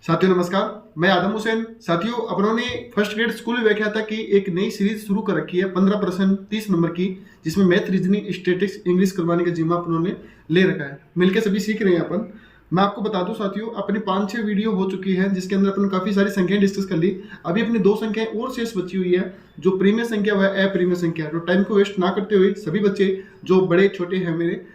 साथियों नमस्कार, मैं आदम हुसैन। साथियों, अपनों ने फर्स्ट ग्रेड स्कूल में देखा था कि एक नई सीरीज शुरू कर रखी है 15 प्रश्न 30 नंबर की, जिसमें मैथ, रीजनिंग, स्टैटिक्स, इंग्लिश करवाने का जिम्मा अपनों ने ले रखा है। मिलकर सभी सीख रहे हैं अपन। मैं आपको बता दूं साथियों, अपनी 5-6 वीडियो हो चुकी है जिसके अंदर अपन काफी सारी संख्याएं डिस्कस कर ली। अभी अपनी 2 संख्याएं और शेष बची हुई है, जो प्रीमियर संख्या व अप्रीमियर संख्या। तो टाइम को वेस्ट ना करते हुए सभी बच्चे जो बड़े छोटे हैं मेरे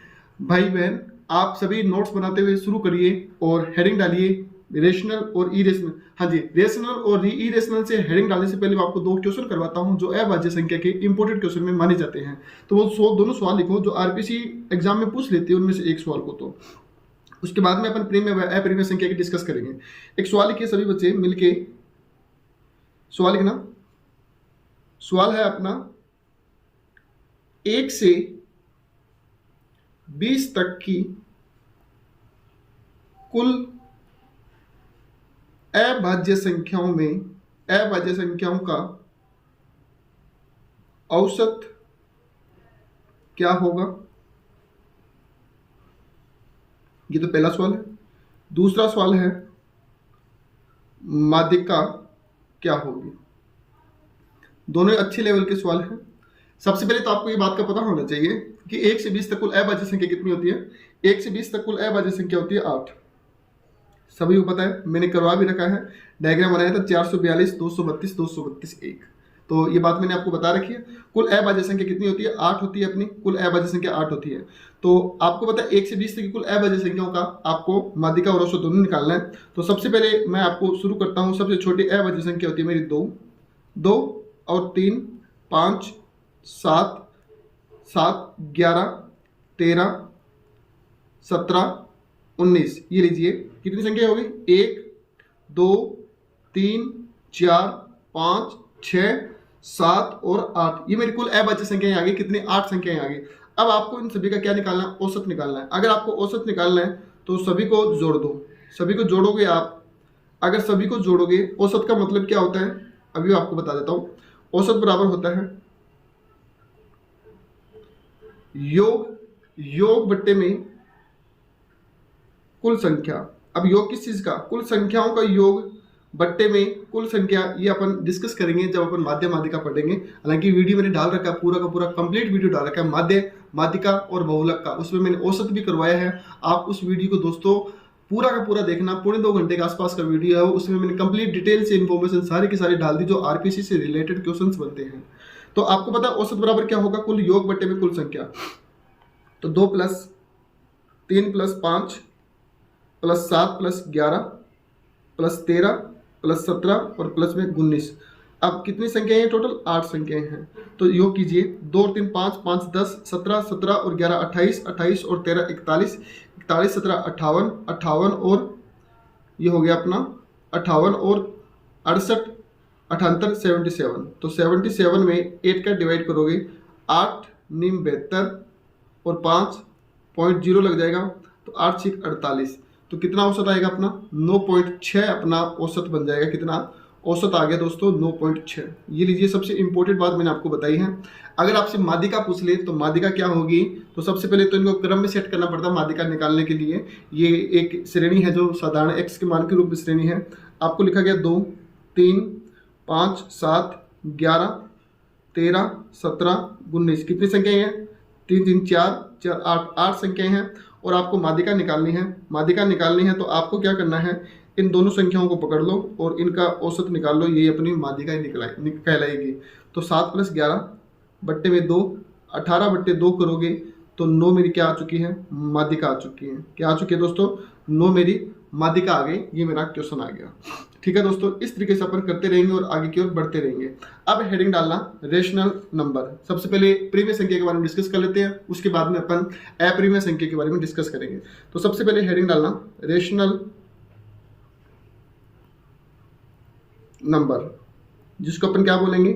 भाई बहन, आप सभी नोट्स बनाते हुए शुरू करिए और हेडिंग डालिए रेशनल और इरेशनल। हाँ जी, रेशनल और इरेशनल से हेडिंग डालने से पहले मैं आपको 2 क्वेश्चन करवाता हूं जो अभाज्य संख्या के इंपोर्टेंट क्वेश्चन में माने जाते हैं। तो वो दोनों सवाल लिखो जो आरपीसी एग्जाम में पूछ लेते हैं, उनमें से एक सवाल को। तो उसके बाद में अपन प्रीमियर व अप्रीमियर संख्या की डिस्कस करेंगे। एक सवाल लिखिए सभी बच्चे मिलके। सवाल लिखना। सवाल है अपना 1 से 20 तक की कुल अभाज्य संख्याओं का औसत क्या होगा। ये तो पहला सवाल है। दूसरा सवाल है माध्यिका क्या होगी। दोनों अच्छे लेवल के सवाल हैं। सबसे पहले तो आपको ये बात का पता होना चाहिए कि 1 से 20 तक कुल अभाज्य संख्या कितनी होती है। 1 से 20 तक कुल अभाज्य संख्या होती है 8। सभी को पता है, मैंने करवा भी रखा है, डायग्राम बनाया था 442, 232, 232, 1। तो ये बात मैंने आपको बता रखी है। कुल अभाज्य संख्या कितनी होती है? 8 होती है। अपनी कुल अभाज्य संख्या 8 होती है। तो आपको पता है 1 से 20 तक की कुल अभाज्य संख्याओं का आपको माध्यिका और औसत दोनों निकालना है। तो सबसे पहले मैं आपको शुरू करता हूँ। सबसे छोटी अभाज्य संख्या होती है मेरी 2 और 3, 5, 7, 11, 13, 17, 19। ये लीजिए कितनी संख्या होगी? 1, 2, 3, 4, 5, 6, 7 और 8। ये मेरी कुल अभाज्य संख्याएं आ गई। कितनी? 8 संख्याएं आ गई। अब आपको इन सभी का क्या निकालना है? औसत निकालना है। अगर आपको औसत निकालना है तो सभी को जोड़ दो। सभी को जोड़ोगे आप। अगर सभी को जोड़ोगे, औसत का मतलब क्या होता है अभी आपको बता देता हूं। औसत बराबर होता है योग बट्टे में कुल संख्या। अब योग किस चीज का? कुल संख्याओं का योग बट्टे में कुल संख्या। ये अपन डिस्कस करेंगे जब अपन माध्य माध्यिका पढ़ेंगे। हालांकि वीडियो मैंने डाल रखा है, पूरा का पूरा कंप्लीट वीडियो डाल रखा है माध्य माध्यिका और बहुलक का। उसमें मैंने औसत भी करवाया है। आप उस वीडियो को दोस्तों पूरा का पूरा देखना। 2.25 घंटे के आसपास का वीडियो है। उसमें मैंने कंप्लीट डिटेल से इन्फॉर्मेशन सारी की सारी डाल दी जो आरपीसी से रिलेटेड क्वेश्चंस बनते हैं। तो आपको पता है औसत बराबर क्या होगा? कुल योग बट्टे में कुल संख्या। तो 2 + 3 + 5 + 7 + 11 + 13 + 17 और प्लस में 19। अब कितनी संख्याएं हैं टोटल? 8 संख्याएं हैं। तो योग कीजिए। 2 और 3 5, 5 10, 17, 17 और 11 28, 28 और 13 41, 41 17 58, 58 और ये हो गया अपना 58 और 68, 78 77। तो 77 में 8 का डिवाइड करोगे 8 9 72 और 5.0 लग जाएगा। तो 8 6 48। तो कितना औसत आएगा अपना? 9.6 अपना औसत बन जाएगा। कितना औसत आ गया दोस्तों? 9.6। ये लीजिए, सबसे इंपॉर्टेंट बात मैंने आपको बताई है। अगर आपसे माध्यिका पूछ ले तो माध्यिका क्या होगी, तो सबसे पहले तो इनको क्रम में सेट करना पड़ता है माध्यिका निकालने के लिए। ये एक श्रेणी है जो साधारण x के मान के रूप में श्रेणी है। आपको लिखा गया 2 3 5 7 11 13 17 19। कितनी संख्याएं हैं? 3 3 4 4 8 संख्याएं हैं। और आपको माध्यिका निकालनी है। माध्यिका निकालनी है तो आपको क्या करना है? इन दोनों संख्याओं को पकड़ लो और इनका औसत निकाल लो। ये अपनी माध्यिका कहलाएगी। तो 7 + 11 बट्टे में 2, 18 बट्टे 2 करोगे तो 9 मेरी क्या आ चुकी है? माध्यिका आ चुकी है। क्या आ चुकी है दोस्तों? 9 मेरी माध्यिका आ गई। ये मेरा क्वेश्चन आ गया। ठीक है दोस्तों, इस तरीके से अपन करते रहेंगे और आगे की ओर बढ़ते रहेंगे। अब हेडिंग डालना रेशनल नंबर। सबसे पहले प्रीमियर संख्या के बारे में डिस्कस कर लेते हैं, उसके बाद में अपन अप्रीमियर संख्या के बारे में डिस्कस करेंगे। तो सबसे पहले हेडिंग डालना रेशनल नंबर, जिसको अपन क्या बोलेंगे?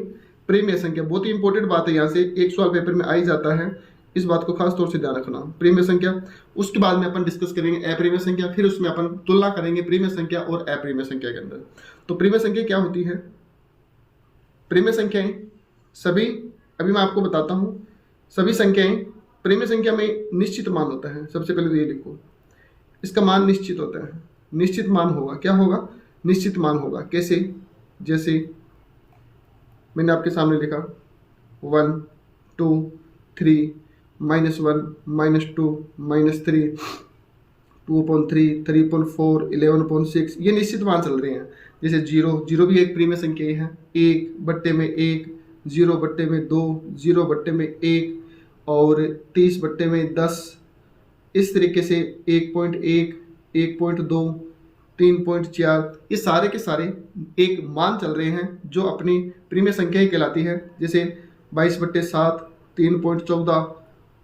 प्रीमियर संख्या। बहुत ही इंपॉर्टेंट बात है, यहाँ से एक सवाल पेपर में आ ही जाता है। इस बात को खास तौर से ध्यान रखना। प्रीमियर संख्या, उसके बाद में अपन डिस्कस करेंगे अप्रीमियर संख्या, फिर उसमें अपन तुलना करेंगे प्रीमियर संख्या और अप्रीमियर संख्या के अंदर। तो प्रीमियर संख्या क्या होती है? प्रीमियर संख्याएं सभी, अभी मैं आपको बताता हूं, सभी संख्याएं प्रीमियर संख्या में निश्चित मान होता है। सबसे पहले तो ये लिखो, इसका मान निश्चित होता है। निश्चित मान होगा, क्या होगा? निश्चित मान होगा। कैसे? जैसे मैंने आपके सामने लिखा 1 2 3 -1 -2 -3 2/3 3/4 11/6 ये निश्चित मान चल रहे हैं। जैसे 0 भी एक प्रीमिय संख्या ही है, 1/1 0/2 0/1 और 30/10 इस तरीके से 1.1 1.2 3.4 ये सारे के सारे एक मान चल रहे हैं जो अपनी प्रीमिय संख्या ही कहलाती है। जैसे 22/7 3.14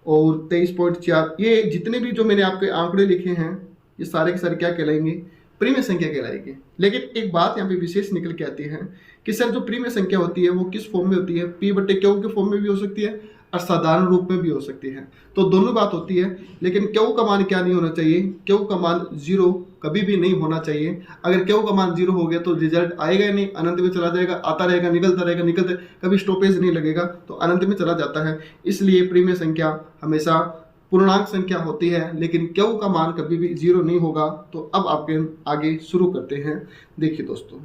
और 23.4 ये जितने भी जो मैंने आपके आंकड़े लिखे हैं ये सारे के सारे क्या कहलाएंगे? प्रीमिय संख्या कहलाएगी। लेकिन एक बात यहाँ पे विशेष निकल के आती है कि सर जो प्रीमिय संख्या होती है वो किस फॉर्म में होती है? P/Q के फॉर्म में भी हो सकती है और साधारण रूप में भी हो सकती है। तो दोनों बात होती है। लेकिन Q का मान क्या नहीं होना चाहिए? Q का मान 0 कभी भी नहीं होना चाहिए। अगर Q का मान 0 हो गया तो रिजल्ट आएगा ही नहीं, अनंत में चला जाएगा, आता रहेगा, निकलता कभी स्टॉपेज नहीं लगेगा, तो अनंत में चला जाता है। इसलिए प्रीमिय संख्या हमेशा पूर्णांक संख्या होती है, लेकिन Q का मान कभी भी 0 नहीं होगा। तो अब आपके आगे शुरू करते हैं। देखिए दोस्तों,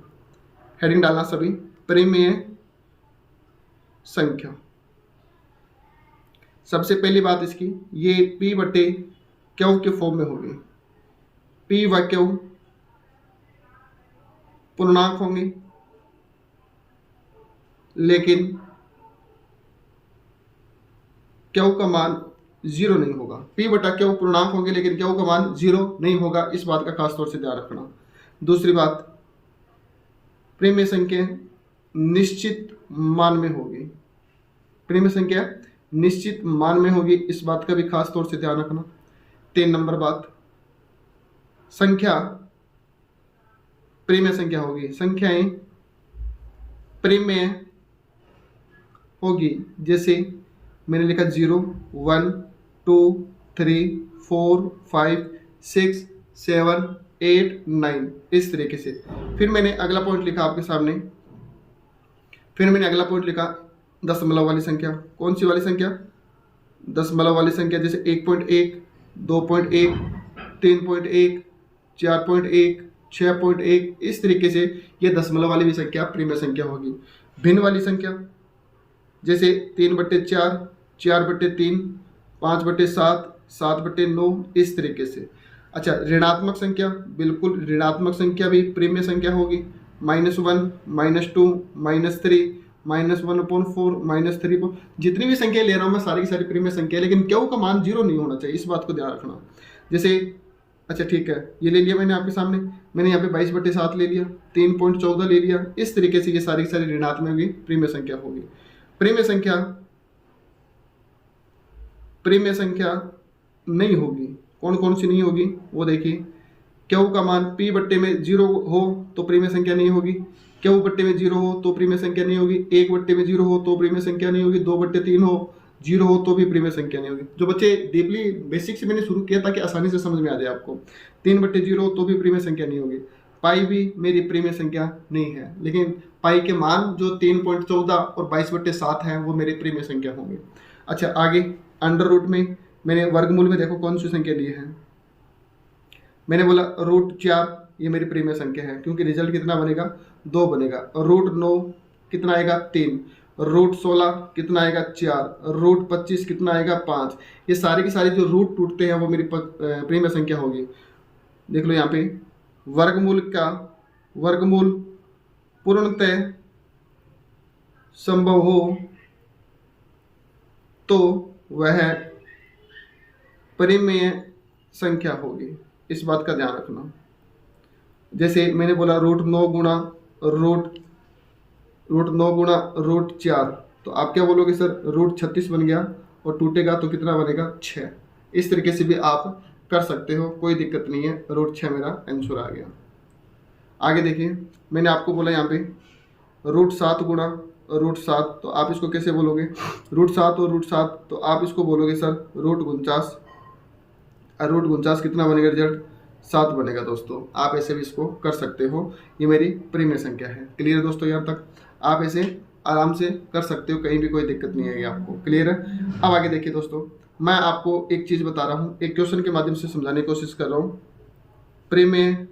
हेडिंग डालना सभी, प्रीमिय संख्या। सबसे पहली बात इसकी, ये P/Q के फॉर्म में होगी। P व Q पूर्णांक होंगे, लेकिन Q का मान 0 नहीं होगा। P/Q पूर्णांक होंगे, लेकिन Q का मान 0 नहीं होगा। इस बात का खास तौर से ध्यान रखना। दूसरी बात, प्रीमिय संख्या निश्चित मान में होगी। प्रीमिय संख्या निश्चित मान में होगी, इस बात का भी खास तौर से ध्यान रखना। 3 नंबर बात, संख्या प्रीमिय संख्या होगी, संख्याएं प्रीमिय होगी। जैसे मैंने लिखा 0 1 2 3 4 5 6 7 8 9 इस तरीके से। फिर मैंने अगला पॉइंट लिखा आपके सामने, दशमलव वाली संख्या। कौन सी वाली संख्या? दशमलव वाली संख्या। जैसे 1.1 2.1 3.1 4.1 6.1 इस तरीके से ये दशमलव वाली भी संख्या प्रीमिय संख्या होगी। भिन्न वाली संख्या जैसे 3/4 4/3 5/7 7/9 इस तरीके से। अच्छा, ऋणात्मक संख्या, बिल्कुल ऋणात्मक संख्या भी प्रीमिय संख्या होगी। -1 -2 -3 -1/4 -3 जितनी भी संख्या ले रहा हूँ मैं सारी की सारी प्रीमिय संख्या, लेकिन Q का मान 0 नहीं होना चाहिए, इस बात को ध्यान रखना। जैसे अच्छा ठीक है, ये ले लिया मैंने आपके सामने, मैंने यहाँ पे 22/7 ले लिया, 3.14 ले लिया। इस तरीके से ये सारी की सारी ऋणात्मक भी प्रीमिय संख्या होगी। प्रीमिय संख्या नहीं होगी। कौन कौन सी नहीं होगी वो देखिए। Q का मान P/0 हो तो प्रीमिय संख्या नहीं होगी। Q/0 हो तो प्रीमिय संख्या नहीं होगी। 1/0 हो तो प्रीमिय संख्या नहीं होगी। 2/3 हो 0 हो तो भी प्रीमिय संख्या नहीं होगी। जो बच्चे डीपली बेसिक से मैंने शुरू किया ताकि आसानी से समझ में आ जाए आपको। 3/0 हो तो भी प्रीमिय संख्या नहीं होगी। पाई भी मेरी प्रीमिय संख्या नहीं है, लेकिन पाई के मान जो 3.14 और 22/7 है वो मेरी प्रीमिय संख्या होंगे। अच्छा, आगे अंडर रूट में मैंने वर्गमूल में देखो कौन सी संख्या ली है। मैंने बोला √4 ये मेरी प्रीमिय संख्या है, क्योंकि रिजल्ट कितना बनेगा? 2 बनेगा। √9 कितना आएगा? 3। √16 कितना आएगा? 4। √25 कितना आएगा? 5। ये सारे के सारे जो रूट टूटते हैं वो मेरी प्रीमिय संख्या होगी। देख लो यहाँ पे, वर्गमूल पूर्णतः संभव हो तो वह प्रीमिय संख्या होगी, इस बात का ध्यान रखना। जैसे मैंने बोला √9 गुणा √4, तो आप क्या बोलोगे सर? √36 बन गया और टूटेगा तो कितना बनेगा? 6। इस तरीके से भी आप कर सकते हो, कोई दिक्कत नहीं है। √6 मेरा आंसर आ गया। आगे देखिए, मैंने आपको बोला यहाँ पे √7 गुणा √7, तो आप इसको कैसे बोलोगे? √7 और √7, तो आप इसको बोलोगे सर √49। √49 कितना बनेगा? रिजल्ट 7 बनेगा। दोस्तों आप ऐसे भी इसको कर सकते हो, ये मेरी प्रीमिय संख्या है। क्लियर है दोस्तों? यहाँ तक आप ऐसे आराम से कर सकते हो, कहीं भी कोई दिक्कत नहीं आएगी आपको। क्लियर है? अब आगे देखिए दोस्तों, मैं आपको एक चीज़ बता रहा हूँ, एक क्वेश्चन के माध्यम से समझाने की कोशिश कर रहा हूँ। प्रीमिय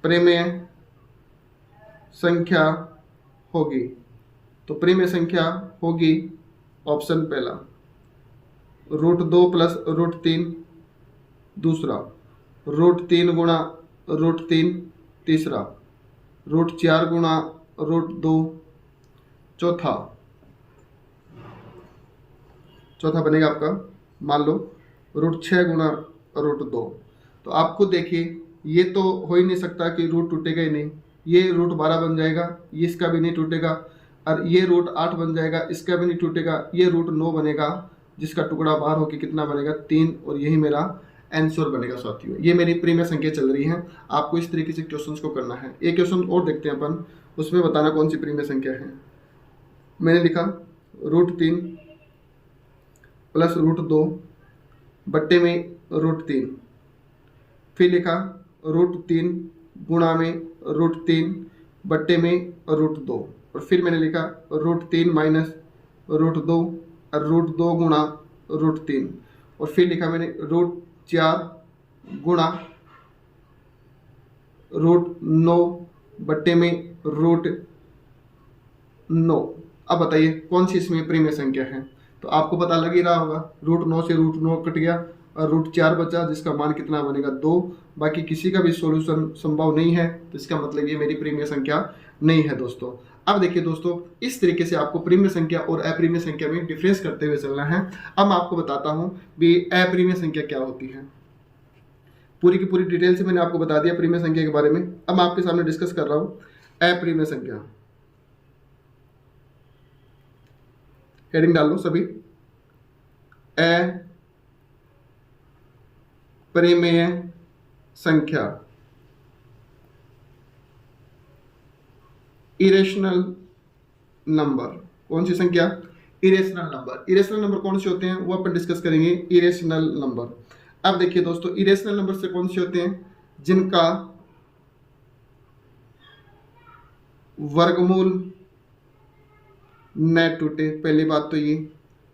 प्रिमेय संख्या होगी। तो प्रिमेय संख्या होगी ऑप्शन पहला √2 प्लस √3, दूसरा √3 गुणा √3, तीसरा √4 गुणा √2, चौथा बनेगा आपका मान लो √6 गुणा √2। तो आप खुद देखिए, ये तो हो ही नहीं सकता कि रूट टूटेगा ही नहीं, ये √12 बन जाएगा, ये इसका भी नहीं टूटेगा, और ये √8 बन जाएगा, इसका भी नहीं टूटेगा, ये √9 बनेगा जिसका टुकड़ा बाहर होकर कितना बनेगा 3, और यही मेरा आंसर बनेगा साथियों। ये मेरी प्रीमियर संख्या चल रही है। आपको इस तरीके से क्वेश्चंस को करना है। एक क्वेश्चन और देखते हैं अपन, उसमें बताना कौन सी प्रीमियर संख्या है। मैंने लिखा √3 प्लस √2 बट्टे में √3, फिर लिखा √3 गुणा में √3 बट्टे में √2, और फिर मैंने लिखा √3 माइनस √2 और √2 गुणा √3, और फिर लिखा मैंने √4 गुणा √9 बट्टे में √9। अब बताइए कौन सी इसमें प्रीमियर संख्या है। तो आपको पता लग ही रहा होगा, √9 से √9 कट गया और √4 बचा जिसका मान कितना बनेगा 2। बाकी किसी का भी सॉल्यूशन संभव नहीं है, तो इसका मतलब ये मेरी प्रीमियर संख्या नहीं है दोस्तों। अब देखिए दोस्तों, इस तरीके से आपको प्रीमियर संख्या और अप्रीमियर संख्या में डिफरेंस करते हुए चलना है। अब मैं आपको बताता हूँ भी अप्रीमियर संख्या क्या होती है। पूरी की पूरी डिटेल से मैंने आपको बता दिया प्रीमियर संख्या के बारे में। अब मैं आपके सामने डिस्कस कर रहा हूँ अप्रीमियर संख्या। हेडिंग डाल लो सभी, अप्रीमिय संख्या, इरेशनल नंबर। कौन सी संख्या? Irrational number. इरेशनल नंबर कौन से होते हैं वो अपन डिस्कस करेंगे। Irrational number. अब देखिए दोस्तों, इरेशनल नंबर से कौन से होते हैं? जिनका वर्गमूल न टूटे, पहली बात तो ये।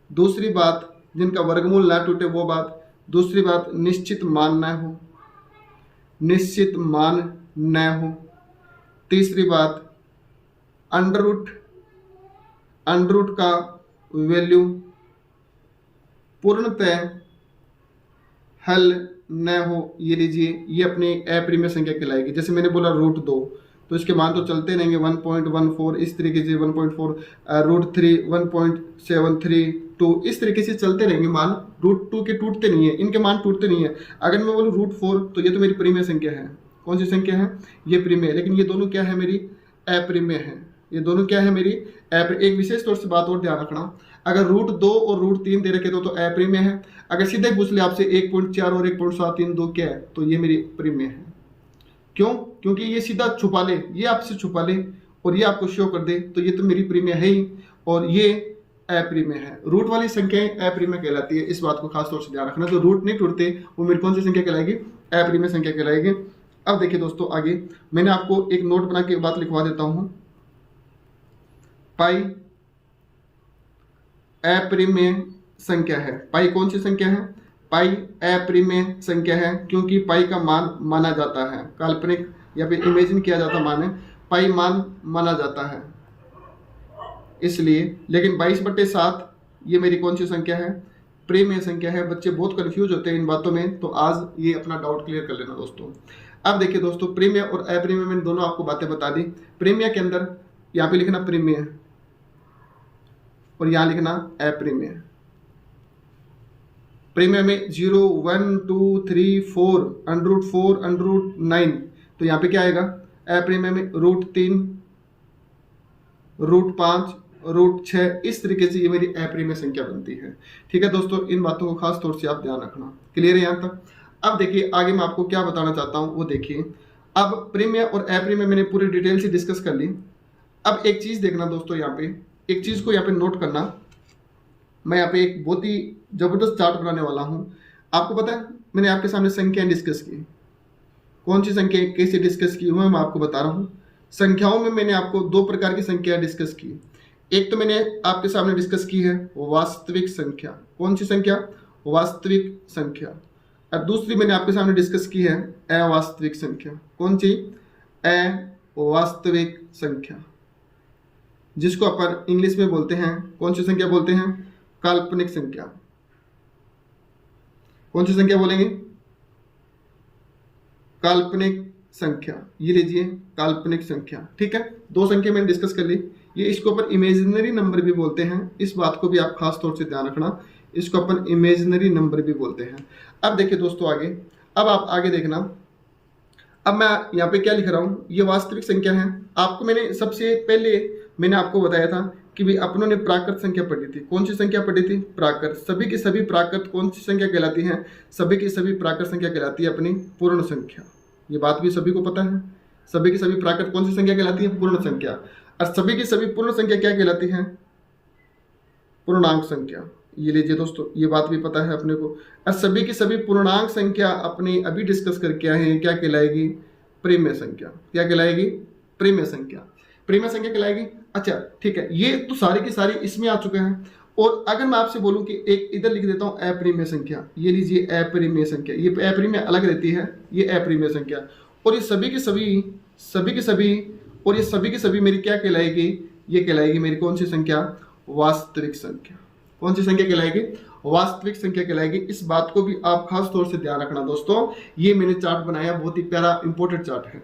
दूसरी बात, जिनका वर्गमूल ना टूटे वो बात। दूसरी बात, निश्चित मान न हो, निश्चित मान न हो। तीसरी बात, अंडर रूट का वैल्यू पूर्णतः हल न हो। ये लीजिए, ये अपनी अप्रीमियर संख्या कहलाएगी। जैसे मैंने बोला √2, तो इसके मान तो चलते रहेंगे 1.14, इस तरीके से 1.4, √3 1.732, इस तरीके से चलते रहेंगे मान। √2 के टूटते नहीं है, इनके मान टूटते नहीं है। अगर मैं बोलूँ √4, तो ये तो मेरी प्रीमियर संख्या है। कौन सी संख्या है? ये प्रीमियर। लेकिन ये दोनों क्या है? मेरी अप्रीमियर है। ये दोनों क्या है? मेरी एक विशेष तौर से बात और ध्यान रखना, अगर √2 और √3 दे रखे तो अप्रीमियर है। अगर सीधे पूछ ले आपसे 1.4 और 1.732 क्या है, तो ये मेरी प्रीमियर है। क्यों? क्योंकि ये सीधा छुपा ले, ये आपसे छुपा ले और ये आपको शो कर दे, तो ये तो मेरी प्रीमियर है ही, और ये अप्रीमियर है। रूट वाली संख्याएं अप्रीमियर कहलाती है। इस बात को खास तौर से ध्यान रखना। जो रूट नहीं टूटते वो मेरी कौन सी संख्या कहलाएगी? अप्रीमियर संख्या कहलाएगी। अब देखिए दोस्तों, आगे मैंने आपको एक नोट बना के बात लिखवा देता हूं। पाई अप्रीमियर संख्या है। पाई कौन सी संख्या है? पाई अप्रीमियर संख्या है, क्योंकि पाई का मान माना जाता है, काल्पनिक या फिर इमेजिन किया जाता मान है, पाई मान माना जाता है इसलिए। लेकिन 22/7 ये मेरी कौन सी संख्या है? प्रीमियर संख्या है। बच्चे बहुत कंफ्यूज होते हैं इन बातों में, तो आज ये अपना डाउट क्लियर कर लेना दोस्तों। अब देखिए दोस्तों, प्रीमियर और अप्रीमियर मैंने दोनों आपको बातें बता दी। प्रीमियर के अंदर यहाँ पे लिखना प्रीमियर और यहाँ लिखना अप्रीमियर। प्रीमियर में 0 1 2 3 4 √4 √9, तो यहाँ पे क्या आएगा? अप्रीमियर में √3 √5 √6, इस तरीके से ये मेरी अप्रीमियर संख्या बनती है। ठीक है दोस्तों, इन बातों को खास तौर से आप ध्यान रखना। क्लियर है यहाँ तक? अब देखिए आगे मैं आपको क्या बताना चाहता हूँ वो देखिए। अब प्रीमियर और अप्रीमियर मैंने पूरी डिटेल से डिस्कस कर ली। अब एक चीज देखना दोस्तों, यहाँ पे एक चीज को यहाँ पे नोट करना। मैं यहाँ पे एक बहुत ही जबरदस्त चार्ट बनाने वाला हूँ। आपको पता है, मैंने आपके सामने संख्याएं डिस्कस की। कौन सी संख्या कैसे डिस्कस की मैं आपको बता रहा हूँ। संख्याओं में मैंने आपको 2 प्रकार की संख्या डिस्कस की। एक तो मैंने आपके सामने डिस्कस की है वास्तविक संख्या। कौन सी संख्या? वास्तविक संख्या। और दूसरी मैंने आपके सामने डिस्कस की है अवास्तविक संख्या। कौन सी? अवास्तविक संख्या, जिसको अपन इंग्लिश में बोलते हैं, कौन सी संख्या बोलते हैं? काल्पनिक संख्या। कौन सी संख्या बोलेंगे? काल्पनिक संख्या। ये लीजिए काल्पनिक संख्या, ठीक है। दो संख्या मैंने डिस्कस कर ली। ये इसको अपन इमेजिनरी नंबर भी बोलते हैं, इस बात को भी आप खास तौर से ध्यान रखना, इसको अपन इमेजिनरी नंबर भी बोलते हैं। अब देखिए दोस्तों आगे, अब आप आगे देखना, अब मैं यहाँ पे क्या लिख रहा हूँ, ये वास्तविक संख्या है। आपको मैंने सबसे पहले मैंने आपको बताया था कि भाई अपनों ने प्राकृत संख्या पढ़ी थी। कौन सी संख्या पढ़ी थी? प्राकृत। सभी की सभी प्राकृत कौन सी संख्या कहलाती है? सभी की सभी प्राकृत संख्या कहलाती है अपनी पूर्ण संख्या। ये बात भी सभी को पता है। सभी की सभी प्राकृत कौन सी संख्या कहलाती है? पूर्ण संख्या। और सभी की सभी पूर्ण संख्या क्या कहलाती है? पूर्णांक संख्या। ये लीजिए दोस्तों, ये बात भी पता है अपने को। और सभी की सभी पूर्णांक संख्या अपनी अभी डिस्कस करके आए हैं, क्या कहलाएगी? प्रीमेय संख्या। क्या कहलाएगी? प्रीमेय संख्या। प्रीमेय संख्या कहलाएगी। अच्छा ठीक है, ये तो सारी की सारी इसमें आ चुके हैं। और अगर मैं आपसे बोलूं कि एक इधर लिख देता हूं अपरिमेय संख्या, ये लीजिए अपरिमेय संख्या। ये अपरिमेय अलग रहती है, ये अपरिमेय संख्या। और ये सभी के सभी और ये सभी के सभी मेरी क्या कहलाएगी? ये कहलाएगी मेरी कौन सी संख्या? वास्तविक संख्या। कौन सी संख्या कहलाएगी? वास्तविक संख्या कहलाएगी। इस बात को भी आप खास तौर से ध्यान रखना दोस्तों। ये मैंने चार्ट बनाया, बहुत ही प्यारा इंपॉर्टेंट चार्ट है।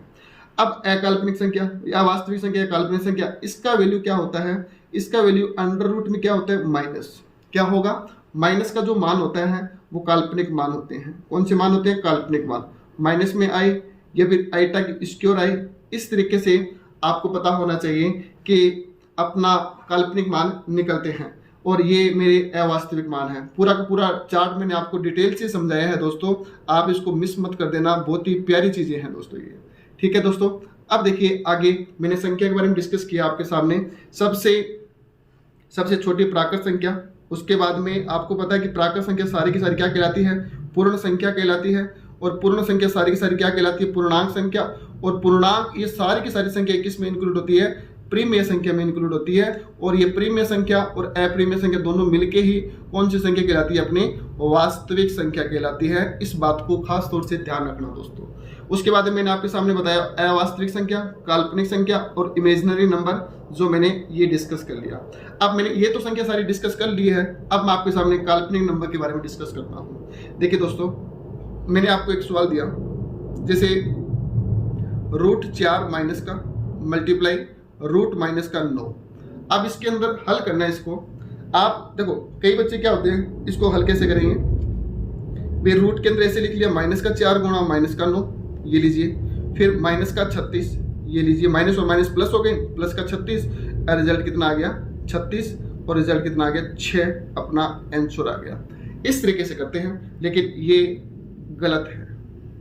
अब अकाल्पनिक संख्या या वास्तविक संख्या, काल्पनिक संख्या, इसका वैल्यू क्या होता है? इसका वैल्यू अंडर रूट में क्या होता है? माइनस। क्या होगा? माइनस का जो मान होता है वो काल्पनिक मान होते हैं। कौन से मान होते हैं? काल्पनिक मान। माइनस में आई या फिर आइटा की स्क्वायर आई, इस तरीके से आपको पता होना चाहिए कि अपना काल्पनिक मान निकलते हैं। और ये मेरे अवास्तविक मान है। पूरा का पूरा चार्ट मैंने आपको डिटेल से समझाया है दोस्तों, आप इसको मिस मत कर देना। बहुत ही प्यारी चीजें हैं दोस्तों ये, ठीक है दोस्तों। अब देखिए आगे मैंने संख्या के बारे में डिस्कस किया आपके सामने। सबसे छोटी प्राकृत संख्या, उसके बाद में आपको पता है कि प्राकृत संख्या सारी की सारी क्या कहलाती है? पूर्ण संख्या कहलाती है। और पूर्ण संख्या सारी की सारी क्या कहलाती है? पूर्णांक संख्या। और पूर्णांक ये सारी की सारी संख्या किस में इंक्लूड होती है? प्रीमेय संख्या में इंक्लूड होती है। और ये प्रीमेय संख्या और अप्रीमेय संख्या दोनों मिलके ही कौन सी संख्या कहलाती है? अपनी वास्तविक संख्या कहलाती है। इस बात को खास तौर से ध्यान रखना दोस्तों। उसके बाद मैंने आपके सामने बताया अवास्तविक संख्या, काल्पनिक संख्या और इमेजिनरी नंबर, जो मैंने ये डिस्कस कर लिया। अब मैंने ये तो संख्या सारी डिस्कस कर ली है। अब मैं आपके सामने काल्पनिक नंबर के बारे में डिस्कस करता हूँ। देखिए दोस्तों, मैंने आपको एक सवाल दिया, जैसे √4 माइनस का मल्टीप्लाई √-9। अब इसके अंदर हल करना है इसको। आप देखो कई बच्चे क्या होते हैं, इसको हल कैसे करेंगे? वे रूट के अंदर ऐसे लिख लिया -4 गुणा -9, ये लीजिए। फिर -36, ये लीजिए। माइनस और माइनस प्लस हो गए, प्लस का 36, रिजल्ट कितना आ गया? 36। और रिजल्ट कितना आ गया? 6। अपना आंसर आ गया। इस तरीके से करते हैं, लेकिन ये गलत है।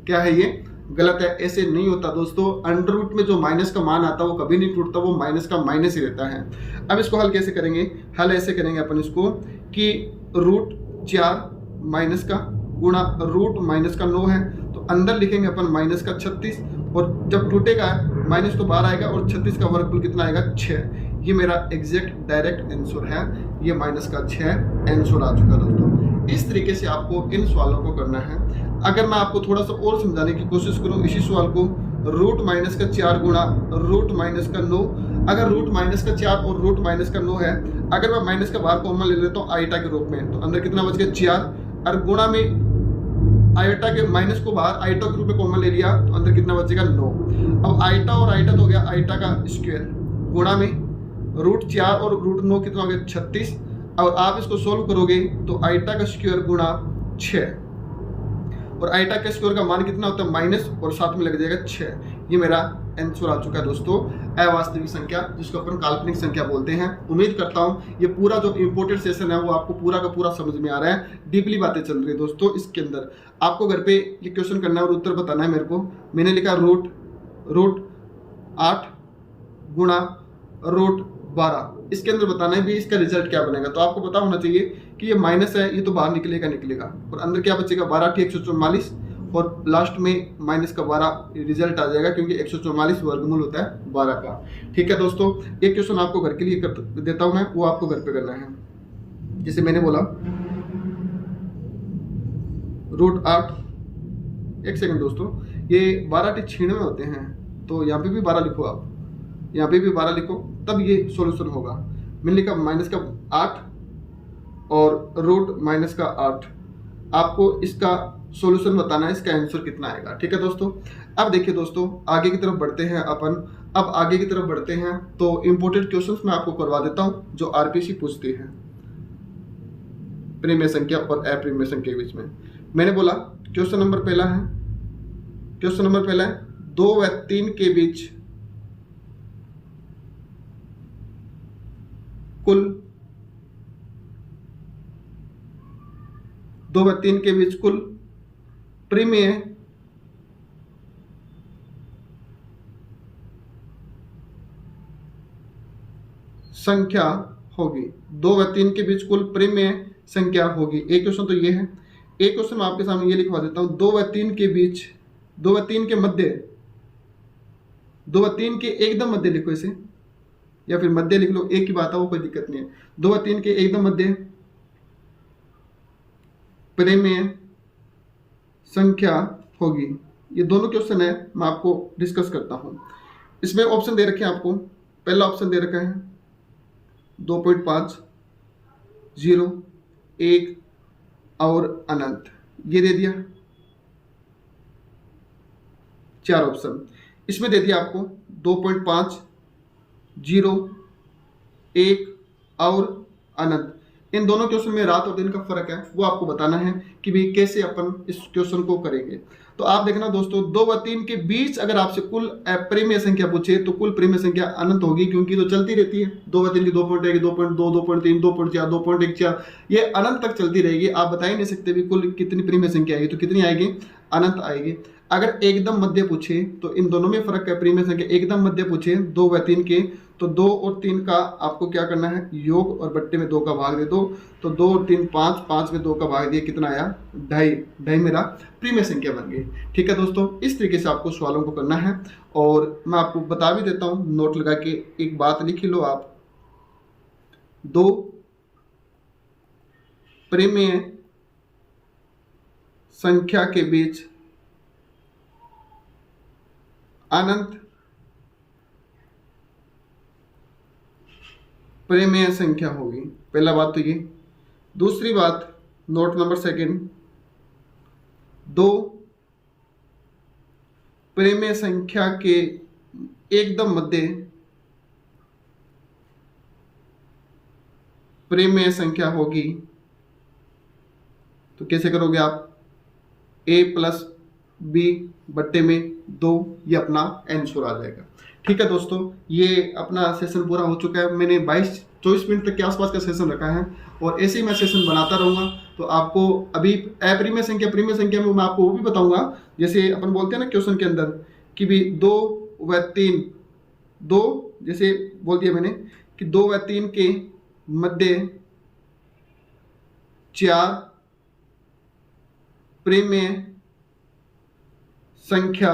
क्या है? ये गलत है। ऐसे नहीं होता दोस्तों। अंडर रूट में जो माइनस का मान आता है वो कभी नहीं टूटता, वो माइनस का माइनस ही रहता है। अब इसको हल कैसे करेंगे? हल ऐसे करेंगे अपन इसको कि √4 माइनस का गुणा √-9 है, तो अंदर लिखेंगे अपन -36। और जब टूटेगा माइनस तो बाहर आएगा और 36 का वर्गमूल कितना आएगा? 6। ये मेरा एग्जैक्ट डायरेक्ट आंसर है। ये -6 आंसर आ चुका दोस्तों। इस तरीके से आपको इन सवालों को करना है। अगर मैं आपको थोड़ा सा और समझाने की कोशिश करूं इसी सवाल को, √-4 गुणा √-9, अगर √-4 और √-9 है, अगर मैं माइनस का बाहर कॉमन ले लेता हूँ आइटा के रूप में, तो अंदर कितना बच गया? 4। और गुणा में आइटा के माइनस को बाहर आइटा के रूप में कॉमन ले लिया, तो अंदर कितना बचेगा? 9। अब आइटा और आइटा तो हो गया आइटा का स्क्वायर, गुणा में √4 और √9 कितना हो गया? 36। और आप इसको सोल्व करोगे तो आइटा का स्क्वायर गुणा 6, और आइटा के स्क्वायर का मान कितना होता है? माइनस, और साथ में लग जाएगा 6। ये मेरा आंसर आ चुका है दोस्तों, अवास्तविक संख्या, जिसको अपन काल्पनिक संख्या बोलते हैं। उम्मीद करता हूं ये पूरा जो इंपोर्टेंट सेशन है वो आपको पूरा का पूरा समझ में आ रहा है। डीपली बातें चल रही है दोस्तों। इसके अंदर आपको घर पे ये क्वेश्चन करना है और उत्तर बताना है मेरे को। मैंने लिखा √8 गुणा √12, इसके अंदर बताना है भी इसका रिजल्ट क्या बनेगा। तो आपको पता होना चाहिए कि ये माइनस है, ये तो बाहर निकलेगा, और अंदर क्या बचेगा? 12 144, और लास्ट में माइनस का 12 रिजल्ट आ जाएगा, क्योंकि 144 वर्गमूल होता है 12 का। ठीक है दोस्तों, एक क्वेश्चन आपको घर के लिए कर देता हूं मैं, वो आपको घर पे करना है। जैसे मैंने बोला √8, एक सेकंड दोस्तों, ये 12 96 होते हैं, तो यहाँ पे भी 12 लिखो, आप यहाँ पे भी 12 लिखो, तब ये सॉल्यूशन होगा। मैंने लिखा माइनस का 8 और रूट माइनस का 8। आपको इसका सॉल्यूशन बताना है, इसका आंसर कितना आएगा। ठीक है दोस्तों, अब देखिए दोस्तों आगे की तरफ बढ़ते हैं अपन। अब आगे की तरफ बढ़ते हैं तो इंपोर्टेंट क्वेश्चंस मैं आपको करवा देता हूं जो आरपीसी पूछती है प्रिमेय संख्या और अप्रिमेय संख्या के बीच में। मैंने बोला क्वेश्चन नंबर पहला है, क्वेश्चन नंबर पहला है 2 व 3 के बीच कुल 2 व 3 के बीच कुल प्रिमेय संख्या होगी। 2 व 3 के बीच कुल प्रिमेय संख्या होगी। एक क्वेश्चन तो ये है। एक क्वेश्चन मैं आपके सामने ये लिखवा देता हूं, 2 व 3 के बीच, 2 व 3 के मध्य, 2 व 3 के एकदम मध्य लिखो इसे, या फिर मध्य लिख लो, एक ही बात है, वो कोई दिक्कत नहीं है। 2 व 3 के एकदम मध्य प्रिमेय संख्या होगी। ये दोनों क्वेश्चन है, मैं आपको डिस्कस करता हूं। इसमें ऑप्शन दे रखे हैं आपको। पहला ऑप्शन दे रखा है 2.5, 0, 1 और अनंत, ये दे दिया। 4 ऑप्शन इसमें दे दिया आपको 2.5, 0, 1 और अनंत। इन दोनों क्वेश्चन में रात और दिन का फर्क है, वो आपको बताना है कि भाई कैसे अपन इस क्वेश्चन को करेंगे। तो आप देखना दोस्तों, 2 व 3 के बीच अगर आपसे कुल प्रिमेय संख्या पूछे तो कुल प्रिमेय संख्या अनंत होगी, क्योंकि तो चलती रहती है। 2 व 3 की 2.1, 2.2, 2.3, 2.4, 2.14, ये अनंत तक चलती रहेगी। आप बता ही नहीं सकते भी कुल कितनी प्रिमेय संख्या आएगी, तो कितनी आएगी, अनंत आएगी। अगर एकदम मध्य पूछे तो इन दोनों में फर्क है, प्रिमेय संख्या एकदम मध्य पूछे 2 व 3 के, तो 2 और 3 का आपको क्या करना है, योग और बट्टे में 2 का भाग दे दो। तो 2 और 3 5, 5 में 2 का भाग दिया, कितना आया, 2.5 मेरा प्रिमेय संख्या बन गई। ठीक है दोस्तों, इस तरीके से आपको सवालों को करना है। और मैं आपको बता भी देता हूं, नोट लगा के एक बात लिख लो आप, 2 प्रिमेय संख्या के बीच अनंत प्रिमेय संख्या होगी। पहला बात तो ये। दूसरी बात, नोट नंबर सेकंड, 2 प्रिमेय संख्या के एकदम मध्य प्रिमेय संख्या होगी। तो कैसे करोगे आप, a प्लस b बट्टे में 2, ये अपना आंसर आ जाएगा। ठीक है दोस्तों, ये अपना सेशन पूरा हो चुका है। मैंने 22-24 मिनट तक के आसपास का सेशन रखा है और ऐसे ही मैं सेशन बनाता रहूँगा। तो आपको अभी अप्रिमेय संख्या प्रिमेय संख्या में मैं आपको वो भी बताऊँगा, जैसे अपन बोलते हैं ना क्वेश्चन के अंदर कि भी 2 व 3, 2 जैसे बोल दिया मैंने कि 2 व 3 के मध्य 4 प्रिमेय संख्या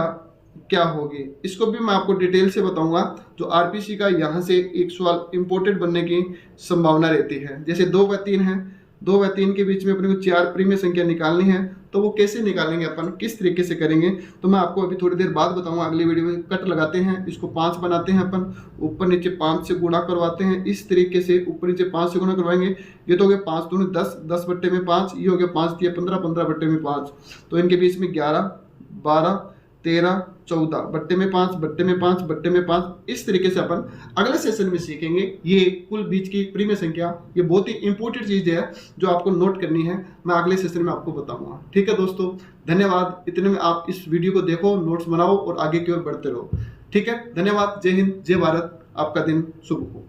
क्या होगी। इसको भी मैं आपको डिटेल से बताऊंगा। जो आरपीसी का यहाँ से एक सवाल इंपोर्टेंट बनने की संभावना रहती है। जैसे 2 व 3 है, 2 व 3 के बीच में अपने को 4 प्रिमेय संख्या निकालनी है, तो वो कैसे निकालेंगे अपन, किस तरीके से करेंगे, तो मैं आपको अभी थोड़ी देर बाद बताऊंगा। अगली वीडियो में कट लगाते हैं, इसको 5 बनाते हैं अपन, ऊपर नीचे 5 से गुणा करवाते हैं। इस तरीके से ऊपर नीचे 5 से गुणा करवाएंगे। ये तो हो गया 5 दूनी 10, 10 बट्टे में 5, ये हो गया 5 दिया 15, 15 बट्टे में 5, तो इनके बीच में 11, 12, 13, 14 बट्टे में 5, बट्टे में 5, बट्टे में 5। इस तरीके से अपन अगले सेशन में सीखेंगे। ये कुल बीच की प्रिमेय संख्या, ये बहुत ही इंपॉर्टेंट चीज है जो आपको नोट करनी है, मैं अगले सेशन में आपको बताऊंगा। ठीक है दोस्तों, धन्यवाद। इतने में आप इस वीडियो को देखो, नोट्स बनाओ और आगे की ओर बढ़ते रहो। ठीक है, धन्यवाद। जय हिंद, जय भारत। आपका दिन शुभ हो।